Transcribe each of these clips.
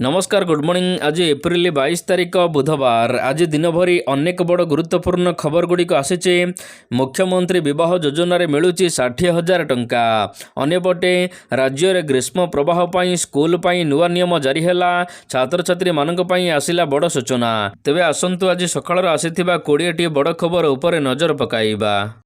नमस्कार good morning. आज April 22 तारिख बुधवार। आज दिन भरी अनेक बड़ गुरुत्वपूर्ण खबर गुड़िक आसीचे। मुख्यमंत्री विवाह योजन मिलूची 60,000 टंका। अन्यपटे राज्य में ग्रीष्म प्रवाह पर स्कूल पर नुआ नियम जारी है। छात्र छात्री मानक पई आसिला बड़ सूचना। तेबे आसंतु आज सकाळ आसीथिबा 20टी बड़ खबर उपर नजर पकाइबा।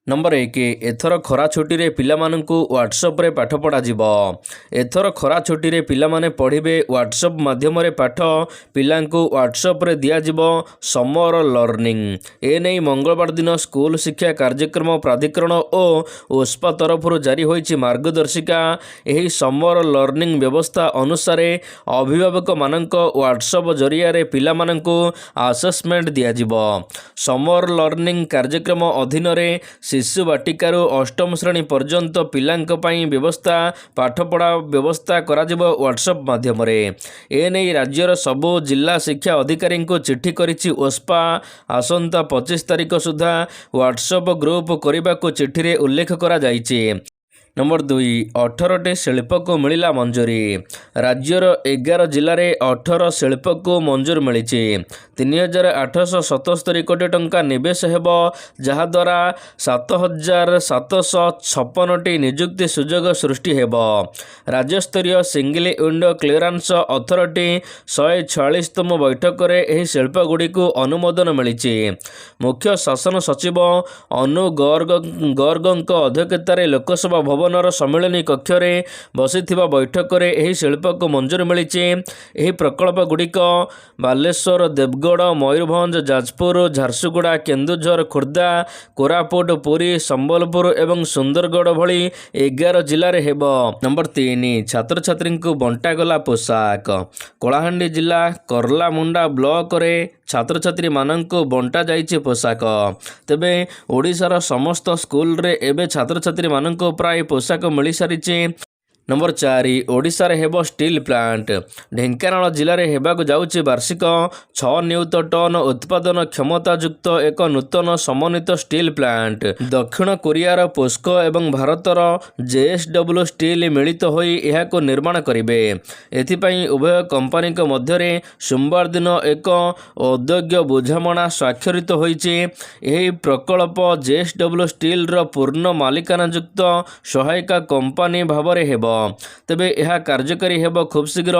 नंबर 1, एथर खरा छुट्टी रे पिलामानंकु व्हाट्सएप रे पाठ पढ़ा जिवो। एथर खरा छुट्टी रे पिलामाने पढ़िबे व्हाट्सएप माध्यम रे पाठ। पिलांकु व्हाट्सएप रे दिया जिवो समर लर्निंग। ए नै मंगलवार दिन स्कूल शिक्षा कार्यक्रम प्राधिकरण और ओस्पा तरफ जारी होईछि मार्गदर्शिका। एही समर लर्निंग व्यवस्था अनुसार अभिभावक मानक व्हाट्सएप जरिया रे पिलामानंकु असेसमेंट दिया जिवो। समर लर्निंग कार्यक्रम अधीन रे शिशु बाटिकारु अष्टम श्रेणी पर्यंत पिलांक पई व्यवस्था पाठपढ़ा व्यवस्था कराजिबो व्हाट्सएप माध्यम रे। एने राज्यर सबु जिला शिक्षा अधिकारी को चिट्ठी करिछि ओस्पा। आसंता 25 तारिख सुधा व्हाट्सएप ग्रुप करने को चिट्ठी रे उल्लेख करा जाइछि। नंबर 2, 18टी शिल्प को मिला मंजूरी। राज्यर 11 जिले में 18 शिल्प को मंजूर मिली। 3,877 कोटी टंका निवेश हेब, जहाद्वारा 7,756टी निजुक्ति सुजोग सृष्टि हेब। राज्यस्तरीय सिंगल विंडो क्लियरेंस अथॉरिटी 146तम बैठक में यह शिल्प गुड़ी को अनुमोदन मिली। मुख्य शासन सचिव अनु गर्ग अध्यक्षतार लोकसभा भवन सम्मिलनी कक्ष रे बसिथिबा बैठक रे एही शिल्प को मंजूर मिली। एही प्रकल्प गुड़िक बालेश्वर, देवगढ़, मयूरभंज, जाजपुर, झारसुगुड़ा, केन्दुझर, खोर्धा, कोरापुट, पुरी, संबलपुर एवं सुंदरगढ़ भली 11 जिले में हेब। नंबर 3, छात्र छात्री को बंटा गला पोशाक। कलाहांडी जिला करलामुंडा ब्लॉक रे छात्र छात्री मानक बंटा जाइछि पोशाक। तेबे ओडिशार समस्त स्कूल रे एबे छात्र छात्री मानक प्राय पोशाक मिल सारी। नंबर 4, ओडिशा रे हेबो स्टील प्लांट। ढेंकानाल जिले में हेबाक जाउछि वार्षिक 6 नियुत टन उत्पादन क्षमता युक्त एक नूतन समन्वित स्टील प्लांट। दक्षिण कोरियार पोस्को एवं भारतर JSW स्टील मिलित होई एहाको निर्माण करिवे। एथिपई उभय कंपनी के मध्य सोमवार दिन एक औद्योगिक बुझामणा स्वाक्षरित होईछि। एही प्रकल्प JSW स्टील रो पूर्ण मालिकाना युक्त सहायिका कंपनी भावरे हेबो। तेबे यह कार्यकारी हेब खूब शीघ्र।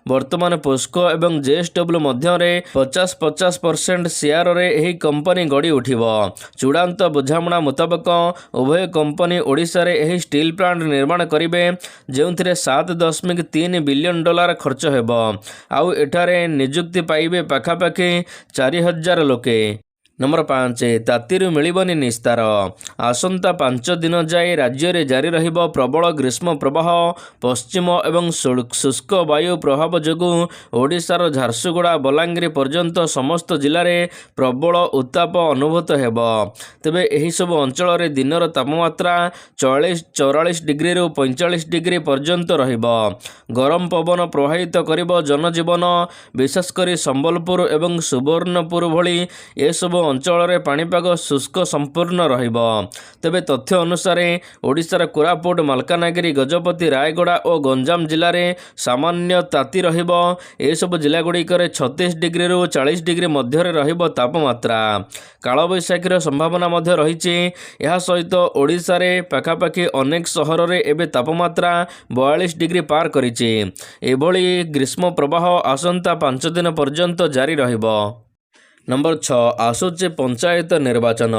वर्तमान पोस्को एवं JSW मध्य 50-50% शेयर रे यही कंपनी गड़ी उठिबो। चूड़ांत बुझामणा मुताबक उभय कंपनी ओडिशा रे यही स्टील प्लांट निर्माण करिवे, जेउथिरे $7.3 बिलियन खर्च हेबो। आउ एठारे निजुक्ति पाइबे पाखापाखि 4,000 लोके। नंबर 5, तातीरु मिलिबनी निस्तार। आसंता 5 दिन जाए राज्य में जारी रहिबो प्रबल ग्रीष्म प्रवाह। पश्चिम एवं शुष्क वायु प्रभाव जोगु ओडिशार झारसुगुड़ा, बलांगीर पर्यंत समस्त जिले में प्रबल उत्ताप अनुभूत हेब। तेबे एही सब अंचल रे दिनर तापमात्रा 44 डिग्री रु 45 डिग्री पर्यंत रहिबो। गरम पवन प्रभावित करिबो जनजीवन, विशेषकर संबलपुर एवं सुवर्णपुर भली ए सब अंचल रे पाणीपाग शुष्क संपूर्ण रहिबो। तेबे तथ्य अनुसार ओडिशार कोरापुट, मालकानगिरी, गजपति, रायगड़ा और गंजाम जिले में सामान्य ताती रहिबो। ए सब जिला गुड़िकर 36 डिग्री रु 40 डिग्री मध्य रहिबो तापमात्रा। कालबैशाखीर संभावना मध्य रहिछि। यह सहित ओडिशा रे पाखापाखि अनेक सहर रे एबे तापमात्रा 42 डिग्री पार करिछि। एभली ग्रीष्म प्रवाह आसंता 5 दिन पर्यंत जारी रहिबो। नंबर 6, आसुचे पंचायत निर्वाचन।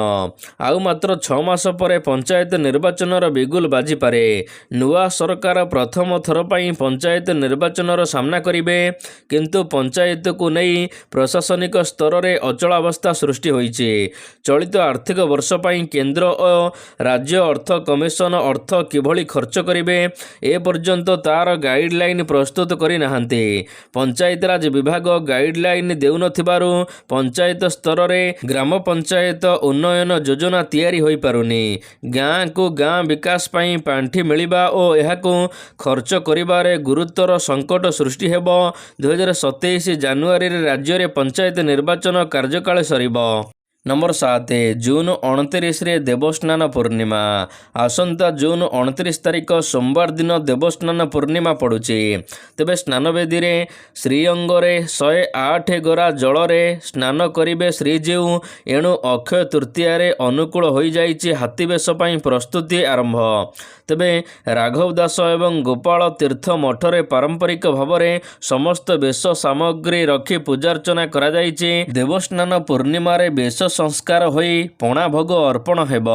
आउ मात्र 6 मास पर पंचायत निर्वाचन बिगुल बाजी पारे। नुआ सरकार प्रथम थर पई पंचायत निर्वाचन सामना करिवे, किंतु पंचायत को नहीं प्रशासनिक स्तर में अचलावस्था सृष्टि होईछि। चलित आर्थिक वर्ष पई केंद्र और राज्य अर्थ कमिशन अर्थ किभली खर्च करिवे ए पर्यंत तार गाइडलाइन प्रस्तुत करि नाहंती। पंचायतराज विभाग गाइडलाइन देउनथिबारु पंचायत स्तर में ग्राम पंचायत उन्नयन योजना तैयारी होई पारुनी। गाँ को गाँ विकास पाई पांठी मिलिबा और एहाको खर्च करिबारे गुरुतर संकट सृष्टि हेब। 2027 जानुआरी राज्य में पंचायत निर्वाचन कार्यकाल सरिब। Number 7 June 29ରେ Debasnana Purnima. ଆସନ୍ତା ଜୁନ୍ 29 ତାରିଖ ସୋମବାର ଦିନ ଦେବସ୍ନାନ ପୂର୍ଣ୍ଣିମା ପଡ଼ୁଛି। ତେବେ ସ୍ନାନବେଦୀରେ ଶ୍ରୀଅଙ୍ଗରେ 108 ଗରା ଜଳରେ ସ୍ନାନ କରିବେ ଶ୍ରୀଜୀଉ। ଏଣୁ ଅକ୍ଷୟ ତୃତୀୟାରେ ଅନୁକୂଳ ହୋଇଯାଇଛି ହାତୀବେଶ ପାଇଁ ପ୍ରସ୍ତୁତି ଆରମ୍ଭ। ତେବେ ରାଘବ ଦାସ ଏବଂ ଗୋପାଳ ତୀର୍ଥ ମଠରେ ପାରମ୍ପରିକ ଭାବରେ ସମସ୍ତ ବେଶ ସାମଗ୍ରୀ ରଖି ପୂଜାର୍ଚ୍ଚନା କରାଯାଇଛି। ଦେବସ୍ନାନ ପୂର୍ଣ୍ଣିମାରେ ବେଶ ସଂସ୍କାର ହୋଇ ପଣା ଭୋଗ ଅର୍ପଣ ହେବ।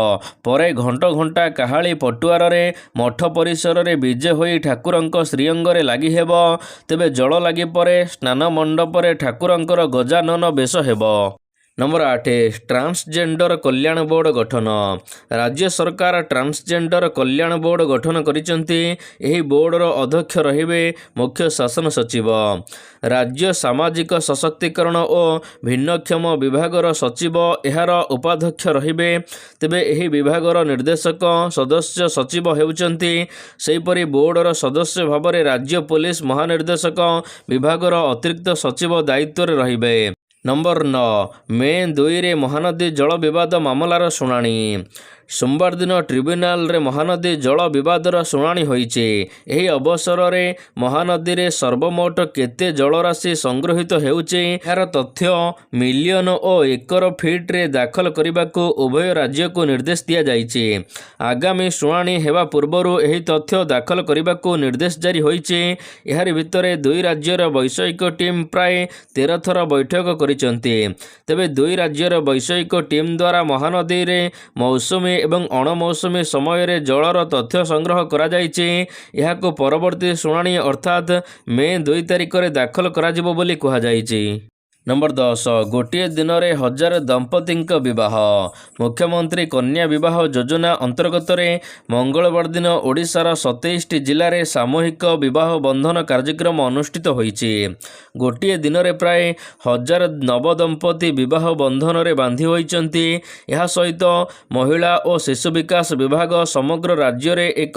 ପରେ ଘଣ୍ଟ ଘଣ୍ଟା କାହାଳି ପଟୁଆରରେ ମଠ ପରିସରରେ ବିଜେ ହୋଇ ଠାକୁରଙ୍କ ଶ୍ରୀଅଙ୍ଗରେ ଲାଗି ହେବ। ତେବେ ଜଳ ଲାଗି ପରେ ସ୍ନାନ ମଣ୍ଡପରେ ଠାକୁରଙ୍କର ଗଜାନନ ବେଶ ହେବ। ନମ୍ବର 8 ଟ୍ରାନ୍ସଜେଣ୍ଡର କଲ୍ୟାଣ ବୋର୍ଡ଼ ଗଠନ। ରାଜ୍ୟ ସରକାର ଟ୍ରାନ୍ସଜେଣ୍ଡର କଲ୍ୟାଣ ବୋର୍ଡ଼ ଗଠନ କରିଛନ୍ତି। ଏହି ବୋର୍ଡ଼ର ଅଧ୍ୟକ୍ଷ ରହିବେ ମୁଖ୍ୟ ଶାସନ ସଚିବ। ରାଜ୍ୟ ସାମାଜିକ ସଶକ୍ତିକରଣ ଓ ଭିନ୍ନକ୍ଷମ ବିଭାଗର ସଚିବ ଏହାର ଉପାଧ୍ୟକ୍ଷ ରହିବେ। ତେବେ ଏହି ବିଭାଗର ନିର୍ଦ୍ଦେଶକ ସଦସ୍ୟ ସଚିବ ହେଉଛନ୍ତି। ସେହିପରି ବୋର୍ଡ଼ର ସଦସ୍ୟ ଭାବରେ ରାଜ୍ୟ ପୋଲିସ ମହାନିର୍ଦ୍ଦେଶକ ବିଭାଗର ଅତିରିକ୍ତ ସଚିବ ଦାୟିତ୍ୱରେ ରହିବେ। ନମ୍ବର 9 ମେ 2ରେ ମହାନଦୀ ଜଳ ବିବାଦ ମାମଲାର ଶୁଣାଣି। ସୋମବାର ଦିନ ଟ୍ରିବ୍ୟୁନାଲରେ ମହାନଦୀ ଜଳ ବିବାଦର ଶୁଣାଣି ହୋଇଛି। ଏହି ଅବସରରେ ମହାନଦୀରେ ସର୍ବମୋଟ କେତେ ଜଳରାଶି ସଂଗୃହୀତ ହେଉଛି ଏହାର ତଥ୍ୟ ମିଲିୟନ ଓ ଏକର ଫିଟ୍ରେ ଦାଖଲ କରିବାକୁ ଉଭୟ ରାଜ୍ୟକୁ ନିର୍ଦ୍ଦେଶ ଦିଆଯାଇଛି। ଆଗାମୀ ଶୁଣାଣି ହେବା ପୂର୍ବରୁ ଏହି ତଥ୍ୟ ଦାଖଲ କରିବାକୁ ନିର୍ଦ୍ଦେଶ ଜାରି ହୋଇଛି। ଏହାରି ଭିତରେ ଦୁଇ ରାଜ୍ୟର ବୈଷୟିକ ଟିମ୍ ପ୍ରାୟ 13 ଥର ବୈଠକ କରିଛନ୍ତି। ତେବେ ଦୁଇ ରାଜ୍ୟର ବୈଷୟିକ ଟିମ୍ ଦ୍ୱାରା ମହାନଦୀରେ ମୌସୁମୀ ଏବଂ ଅଣମୌସୁମୀ ସମୟରେ ଜଳର ତଥ୍ୟ ସଂଗ୍ରହ କରାଯାଇଛି। ଏହାକୁ ପରବର୍ତ୍ତୀ ଶୁଣାଣି ଅର୍ଥାତ୍ ମେ 2 ତାରିଖରେ ଦାଖଲ କରାଯିବ ବୋଲି କୁହାଯାଇଛି। ନମ୍ବର 10 ଗୋଟିଏ ଦିନରେ 1000 ଦମ୍ପତିଙ୍କ ବିବାହ। ମୁଖ୍ୟମନ୍ତ୍ରୀ କନ୍ୟା ବିବାହ ଯୋଜନା ଅନ୍ତର୍ଗତରେ ମଙ୍ଗଳବାର ଦିନ ଓଡ଼ିଶାର 27ଟି ଜିଲ୍ଲାରେ ସାମୂହିକ ବିବାହ ବନ୍ଧନ କାର୍ଯ୍ୟକ୍ରମ ଅନୁଷ୍ଠିତ ହୋଇଛି। ଗୋଟିଏ ଦିନରେ ପ୍ରାୟ 1000 ନବଦମ୍ପତି ବିବାହ ବନ୍ଧନରେ ବାନ୍ଧି ହୋଇଛନ୍ତି। ଏହା ସହିତ ମହିଳା ଓ ଶିଶୁ ବିକାଶ ବିଭାଗ ସମଗ୍ର ରାଜ୍ୟରେ ଏକ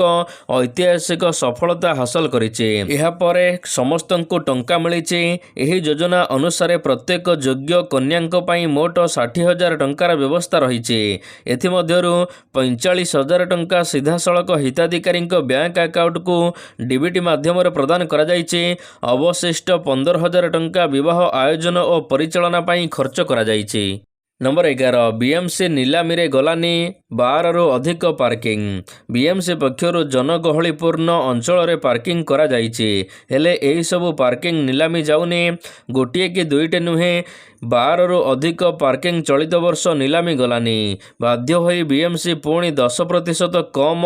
ଐତିହାସିକ ସଫଳତା ହାସଲ କରିଛି। ଏହାପରେ ସମସ୍ତଙ୍କୁ ଟଙ୍କା ମିଳିଛି। ଏହି ଯୋଜନା ଅନୁସାରେ ପ୍ରତ୍ୟେକ ଯୋଗ୍ୟ କନ୍ୟାଙ୍କ ପାଇଁ ମୋଟ 60,000 ଟଙ୍କାର ବ୍ୟବସ୍ଥା ରହିଛି। ଏଥିମଧ୍ୟରୁ 45,000 ଟଙ୍କା ସିଧାସଳଖ ହିତାଧିକାରୀଙ୍କ ବ୍ୟାଙ୍କ ଆକାଉଣ୍ଟକୁ ଡିବିଟି ମାଧ୍ୟମରେ ପ୍ରଦାନ କରାଯାଇଛି। ଅବଶିଷ୍ଟ 15,000 ଟଙ୍କା ବିବାହ ଆୟୋଜନ ଓ ପରିଚାଳନା ପାଇଁ ଖର୍ଚ୍ଚ କରାଯାଇଛି। ନମ୍ବର 11 ବିଏମ୍ସି ନିଲାମୀରେ ଗଲାନି 12ରୁ ଅଧିକ ପାର୍କିଂ। ବିଏମ୍ସି ପକ୍ଷରୁ ଜନଗହଳିପୂର୍ଣ୍ଣ ଅଞ୍ଚଳରେ ପାର୍କିଂ କରାଯାଇଛି। ହେଲେ ଏହିସବୁ ପାର୍କିଂ ନିଲାମୀ ଯାଉନି। ଗୋଟିଏ କି ଦୁଇଟି ନୁହେଁ, 12ରୁ ଅଧିକ ପାର୍କିଂ ଚଳିତ ବର୍ଷ ନିଲାମୀ ଗଲାନି। ବାଧ୍ୟ ହୋଇ ବିଏମ୍ସି ପୁଣି 10% କମ୍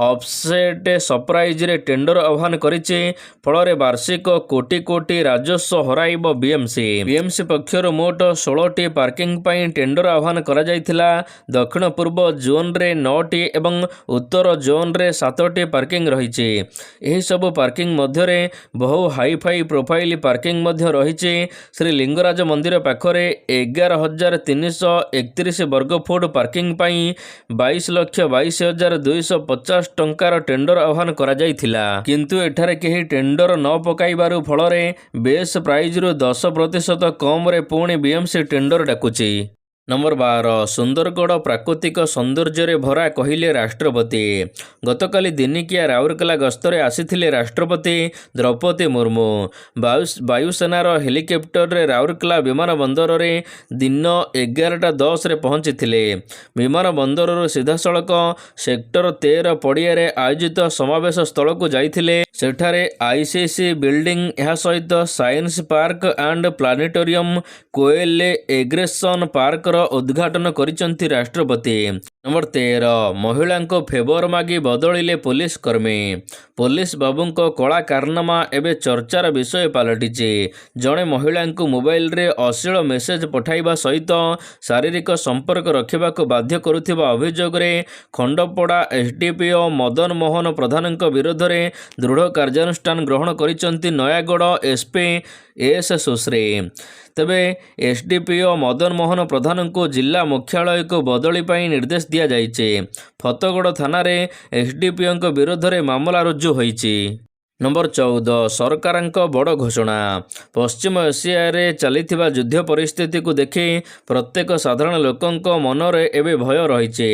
ଅଫ୍ସେଟ୍ ସରପ୍ରାଇଜରେ ଟେଣ୍ଡର ଆହ୍ୱାନ କରିଛି। ଫଳରେ ବାର୍ଷିକ କୋଟି କୋଟି ରାଜସ୍ୱ ହରାଇବ ବିଏମ୍ସି। ବିଏମ୍ସି ପକ୍ଷରୁ ମୋଟ 16ଟି ପାର୍କିଂ ପାଇଁ ଟେଣ୍ଡର ଆହ୍ୱାନ କରାଯାଇଥିଲା। ଦକ୍ଷିଣ ପୂର୍ବ ଜୋନ୍ରେ 9ଟି ଏବଂ ଉତ୍ତର ଜୋନ୍ରେ 7ଟି ପାର୍କିଂ ରହିଛି। ଏହିସବୁ ପାର୍କିଂ ମଧ୍ୟରେ ବହୁ ହାଇଫାଇ ପ୍ରୋଫାଇଲ ପାର୍କିଂ ମଧ୍ୟ ରହିଛି। ଶ୍ରୀ ଲିଙ୍ଗରାଜ ମନ୍ଦିର ପାଖରେ 11,331 ବର୍ଗଫୁଟ ପାର୍କିଂ ପାଇଁ 22,22,250 ଟଙ୍କାର ଟେଣ୍ଡର ଆହ୍ୱାନ କରାଯାଇଥିଲା। କିନ୍ତୁ ଏଠାରେ କେହି ଟେଣ୍ଡର ନ ପକାଇବାରୁ ଫଳରେ ବେସ୍ ପ୍ରାଇଜରୁ 10% କମ୍ରେ ପୁଣି ବିଏମ୍ସି ଟେଣ୍ଡର ଡାକୁଛି। ନମ୍ବର 12 ସୁନ୍ଦରଗଡ଼ ପ୍ରାକୃତିକ ସୌନ୍ଦର୍ଯ୍ୟରେ ଭରା କହିଲେ ରାଷ୍ଟ୍ରପତି। ଗତକାଲି ଦିନିକିଆ ରାଉରକେଲା ଗସ୍ତରେ ଆସିଥିଲେ ରାଷ୍ଟ୍ରପତି ଦ୍ରୌପଦୀ ମୁର୍ମୁ। ବାୟୁସେନାର ହେଲିକପ୍ଟରରେ ରାଉରକେଲା ବିମାନ ବନ୍ଦରରେ ଦିନ 11:10ରେ ପହଞ୍ଚିଥିଲେ। ବିମାନ ବନ୍ଦରରୁ ସିଧାସଳଖ ସେକ୍ଟର 13 ପଡ଼ିଆରେ ଆୟୋଜିତ ସମାବେଶ ସ୍ଥଳକୁ ଯାଇଥିଲେ। ସେଠାରେ ଆଇସିସି ବିଲ୍ଡିଂ, ଏହା ସହିତ science park and planetarium, Koel ଏଗ୍ରେସନ୍ ପାର୍କର ଉଦ୍ଘାଟନ କରିଛନ୍ତି ରାଷ୍ଟ୍ରପତି। ନମ୍ବର 13 ମହିଳାଙ୍କୁ ଫେଭର ମାଗି ବଦଳିଲେ ପୋଲିସ କର୍ମୀ। ପୋଲିସ ବାବୁଙ୍କ କଳା କାରନାମା ଏବେ ଚର୍ଚ୍ଚାର ବିଷୟ ପାଲଟିଛି। ଜଣେ ମହିଳାଙ୍କୁ ମୋବାଇଲରେ ଅଶ୍ଳୀଳ ମେସେଜ ପଠାଇବା ସହିତ ଶାରୀରିକ ସମ୍ପର୍କ ରଖିବାକୁ ବାଧ୍ୟ କରୁଥିବା ଅଭିଯୋଗରେ ଖଣ୍ଡପଡ଼ା ଏସ୍ଡିପିଓ ମଦନ ମୋହନ ପ୍ରଧାନଙ୍କ ବିରୋଧରେ ଦୃଢ଼ କାର୍ଯ୍ୟାନୁଷ୍ଠାନ ଗ୍ରହଣ କରିଛନ୍ତି ନୟାଗଡ଼ ଏସ୍ପି ଏସ୍ ସୁଶ୍ରୀ। ତେବେ ଏସ୍ଡିପିଓ ମଦନ ମୋହନ ପ୍ରଧାନଙ୍କୁ ଜିଲ୍ଲା ମୁଖ୍ୟାଳୟକୁ ବଦଳି ପାଇଁ ନିର୍ଦ୍ଦେଶ ଦିଆଯାଇଛି। ଫତଗଡ଼ ଥାନାରେ ଏସ୍ଡିପିଓଙ୍କ ବିରୋଧରେ ମାମଲା ରୁଜୁ ହୋଇଛି। नंबर 14 सरकारଙ୍କ बड़ घोषणा पश्चिम एशियारे चलिथिबा युद्ध परिस्थिति को देखि प्रत्येक साधारण लोकंक मनरे एबे भय रहिছে।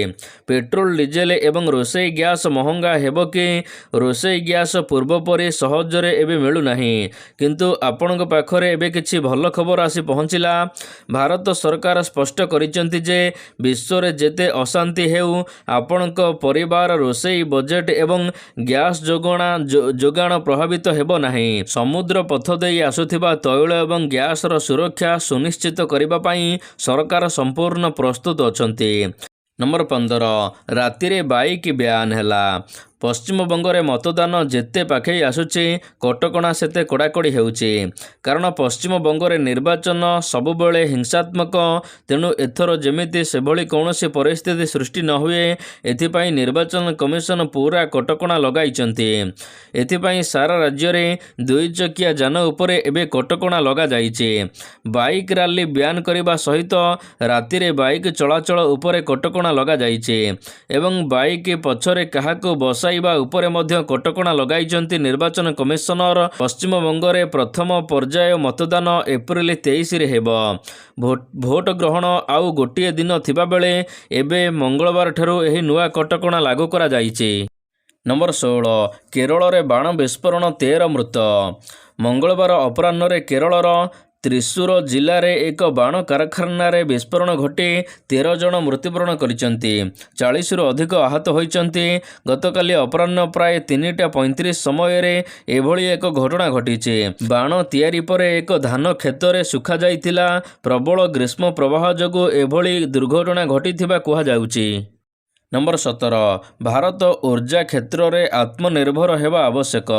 पेट्रोल डीजेल एवं रोषेई गैस महंगा हेबो कि रोषेई गैस पूर्व परि सहजरे एबे मिलु नाही, किंतु आपणक पाखरे एबे किछि भल खबर आसी पहुँचिला। भारत सरकार स्पष्ट करिसेंति जे विश्व रे जेते अशांति हेउ आपणक परिवार रोषेई बजेट एवं गैस जोगाण प्रभावित हेबो नाही। समुद्र पथ देई आसुथिबा तैल एवं गैसर सुरक्षा सुनिश्चित करिबा पई सरकार संपूर्ण प्रस्तुत अछंती। नंबर 15 रातिरे बाइक ब्यान हैला। पश्चिम बंगरे मतदान जेते पाखे आसुची कटकणा सेते कड़ाकड़ी हेउची, कारण पश्चिम बंगरे निर्वाचन सबुबले हिंसात्मक। तेणु एथर जेमिति सेभली कौनसी परिस्थिति सृष्टि न हुए एथिपाई निर्वाचन कमिशन पूरा कटकणा लगाइचंती। एथिपाई सारा राज्य रे दुई चकिया जान उपरे एबे कटकणा लगा जाइची। बाइक रैली ब्यान करने सहित रातिरे बाइक चलाचल उपरे कटकणा लगा जाइची एवं बाइक पछरे काहाको बसाइबा उपरे मध्य कटकणा लगाइचंती निर्वाचन कमिशनर। पश्चिम बंगरे प्रथम पर्याय मतदान एप्रिल 23 रे हेबो। भोट ग्रहण आउ गोटिए दिन थिबा बेले एबे मंगलवार ठारू एही नुआ कटकणा लागू करा जाइची। नंबर 16 केरल रे बाण विस्फोरण 13 मृत। मंगलवार अपराह्न रे केरलर त्रिशूर जिले में एक बाण कारखाना विस्फोरण घटी 13 जन मृत्युवरण करिसेंती, 40 रु अधिक आहत होइचंती। गतकाली अपराह्न प्राय 3:35 समय एभली एक घटना घटी। बाण तैयारी परे एक धान खेत रे सुखा जाइथिला। प्रबल ग्रीष्म प्रवाह जोगु एभली दुर्घटना घटिथिबा कुहा जाउची। नंबर 17 भारत ऊर्जा क्षेत्र में आत्मनिर्भर हेबा आवश्यक।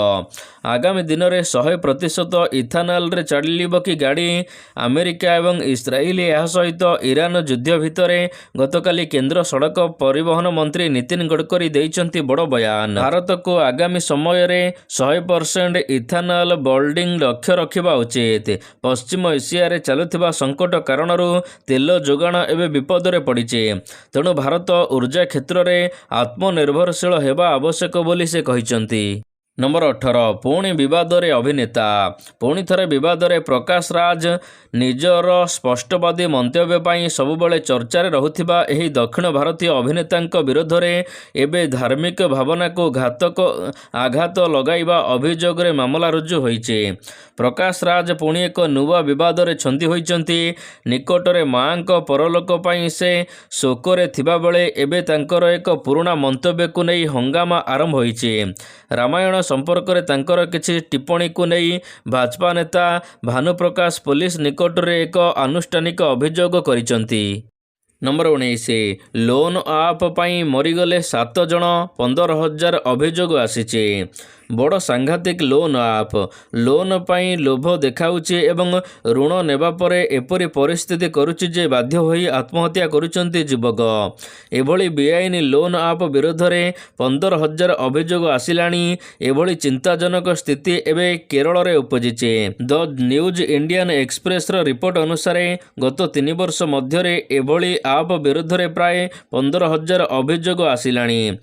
आगामी दिन में 100% इथानल रे चलिब कि गाड़ी। अमेरिका एवं इस्राएल यह सहित ईरान युद्ध भितर गतकाली केंद्र सड़क परिवहन मंत्री नितिन गडकरी देइचंती बड़ बयान। भारत को आगामी समय रे 100% इथानल बिल्डिंग लक्ष्य रखिबा उचित। पश्चिम एशिया रे चलुथिबा संकट कारणरू तेल जोगाण एवं विपद रे पड़िছে। तेणु भारत ऊर्जा क्षेत्र में आत्मनिर्भरशील हेबा आवश्यक बोली से कहिचंती। नंबर 18 पुणी विवाद रे अभिनेता। पुणी थरे विवाद रे प्रकाश राज निजर स्पष्टवादी मंतव्य पाई सबुबले चर्चा रे रहुथिबा एही दक्षिण भारतीय अभिनेता विरोध रे एबे धार्मिक भावना को आघात लगाइबा अभियोग रे मामला रुजु होइचे। प्रकाश राज पुणी एक नुआ विवाद रे छंदी होइचंती। निकट रे मांको परलोक पाई से शोक रे थिबा बेले एबे तांकर एक पुराना मंतव्य को नहीं हंगामा आरंभ होइचे। रामायण संपर्क में तांकर किछि टिप्पणी को नहीं भाजपा नेता भानुप्रकाश पुलिस निकट रे एक आनुष्ठानिक अभियोग करिसंती। नंबर 19 लोन आप पाई मरीगले 7 जन 15,000 अभियोग आसीचे। बड़ सांघातिक लोन आप लोन पाई लोभ देखाउची एवं ऋण नेबा परे एपरी परिस्थिति करुची जे बाध्य होई आत्महत्या करुचंती युवक। एभली बेआईन लोन आप विरोध में 15,000 अभियोग आसिलाणी। एभली चिंताजनक स्थिति एवं केरल रे उपजिचे। The new Indian express report अनुसार गत 3 वर्ष मध्य एभली आप विरोध में प्राय 15,000 अभियोग आसिलाणी।